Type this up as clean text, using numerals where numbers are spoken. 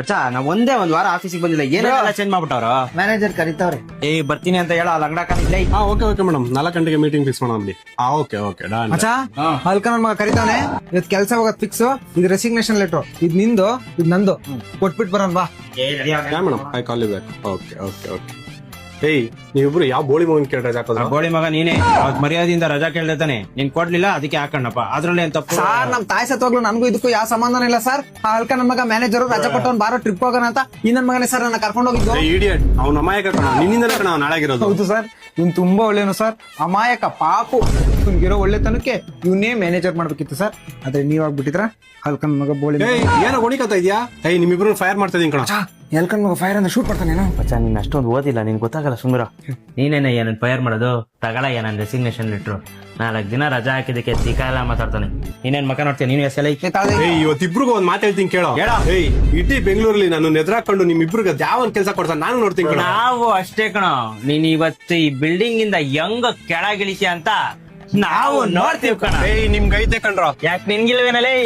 ಮಚ್ಚಾ ನಾವ್ ಒಂದೇ ಒಂದ್ ವಾರ ಆಫೀಸಿಗೆ ಬಂದಿಲ್ಲ ಏನೆಲ್ಲ ಚೇಂಜ್ ಮಾಡ್ಬಿಟ್ಟವ್ರು. ಮ್ಯಾನೇಜರ್ ಕರೀತಾವ್ರೆ. ಬರ್ತೀನಿ ಅಂತ ಹೇಳೋ ಅಲ್ಲಿ ಅಂಗಡ ಹಾ ಓಕೆ ಮೇಡಮ್ 4 ಗಂಟೆಗೆ ಮೀಟಿಂಗ್ ಫಿಕ್ಸ್ ಮಾಡೋಣ ಅಲ್ಲಿ. Okay done. ಮಚ್ಚಾ ಅಲ್ಕ ನನ್ ಮಗ ಕರೀತಾವನೆ. ಇವತ್ ಕೆಲ್ಸ ಹೋಗೋದ್ ಫಿಕ್ಸ್. ಇದು ರೆಸಿಗ್ನೇಷನ್ ಲೆಟರ್. ಇದ್ ನಿಂದು ಇದ್ ನಂದು. ಕೊಟ್ಬಿಟ್ ಬರೋಣ ಬಾ. Madam I call you back. Okay ಏಯ್ ನೀವಿಬ್ರು ಯಾವ ಬೋಳಿ ಮಗನ್ ಕೇಳಿ ರಜಾ ಹಾಕೋದ್ರ? ಗೋಳಿ ಮಗ ನೀನೇ ಅವತ್ ಮರ್ಯಾದೆಯಿಂದ ರಜಾ ಕೇಳ್ತಾನೆ, ನೀನ್ ಕೊಡ್ಲಿಲ್ಲ ಅದಕ್ಕೆ ಹಾಕಣ್ಣಪ್ಪ. ಅದ್ರಲ್ಲಿ ಏನ್ ತಪ್ಪು? ಸಾರ್ ನಮ್ ತಾಯಿ ಸತ್ವಾಗ್ಲು ನನ್ಗೂ ಇದಕ್ಕೂ ಯಾವ ಸಂಬಂಧನ ಇಲ್ಲ ಸರ್. ಆ ಅಲ್ಕ ನನ್ ಮಗ ಮ್ಯಾನೇಜರ್ ರಜಾ ಕೊಟ್ಟವ್ನ್ ಬಾರೋ ಟ್ರಿಪ್ ಹೋಗೋಣ ಅಂತ ಈ ನನ್ ಮಗನೇ ಸರ್ ನನ್ನ ಕರ್ಕೊಂಡು ಹೋಗಿದ್ದು. ಇಡಿಯಟ್ ಅವ್ನ ಅಮಾಯಕ ಕಣ, ನಿನ್ನಿಂದಲೇ ಕಣ ಅವ್ನು ಹಾಳಾಗಿರೋದು. ಹೌದು ಸರ್, ಇವ್ನ್ ತುಂಬಾ ಒಳ್ಳೇನು ಸರ್. ಅಮಾಯಕ ಪಾಪು. ಇವ್ನಿಗಿರೋ ಒಳ್ಳೆತನಕ್ಕೆ ಇವನ್ನೇ ಮ್ಯಾನೇಜರ್ ಮಾಡ್ಬೇಕಿತ್ತು ಸರ್. ಆದ್ರೆ ನೀವಾಗ್ಬಿಟ್ಟಿದ್ರ ಅಲ್ಕನ್ ಮಗ ಬೋಳಿ. ಏನೋ ಹೊಣಿಕತ್ತ ಇದೆಯಾ? ನಿಮ್ಮಿಬ್ರು ಫೈರ್ ಮಾಡ್ತಾ ಇದೀನಿ ಕಣ. ಎಲ್ಕನ್ ಮಗ ಫೈರ್ ಅಂದ್ರೆ ಶೂಟ್ ಮಾಡ್ತಾನೇನೋ. ಮಚ್ಚಾ ನೀನ್ ಅಷ್ಟೊಂದು ಓದಿಲ್ಲ, ನಿನ್ ಗೊತ್ತಾಗಲ್ಲ ಸುಮ್ರ. ನೀನೇನ ಏನನ್ ಫೈರ್ ಮಾಡೋದು? ತಗೊಳ ಏನನ್ ರೆಸಿಗ್ನೇಷನ್ ಲೆಟ್ರು. 4 ದಿನ ರಜಾ ಹಾಕಿದಕ್ಕೆ ತಿಕಾಲ ಮಾತಾಡ್ತಾನೆ. ನೀನೇನ್ ಮಕ ನೋಡ್ತೀಯ? ನೀನು ಎಸ್ ಎಲ್ ಇವತ್ತಿಬ್ರಿಗೂ ಒಂದ್ ಮಾತು ಹೇಳ್ತೀನಿ ಕೇಳೋ. ಇಡೀ ಬೆಂಗಳೂರಲ್ಲಿ ನಾನು ನೆದ್ರಾಕೊಂಡು ನಿಮ್ಮಿಬ್ರಿಗೆ ಯಾವ ಕೆಲಸ ಕೊಡ್ತಾನೆ ನಾನು ನೋಡ್ತೀನಿ ಕಣ. ನಾವು ಅಷ್ಟೇ ಕಣ. ನೀನ್ ಇವತ್ತು ಈ ಬಿಲ್ಡಿಂಗ್ ಇಂದ ಹೆಂಗ ಕೆಳಗಿಳಿತೀಯ ಅಂತ ನಾವು ನೋಡ್ತೀವಿ ಕಣ. ನಿಮ್ಗೆ ಐತೆ ಕಣ್ರೋ. ಯಾಕೆ ನಿನ್ಗಿಲ್ವೇನಲೇ?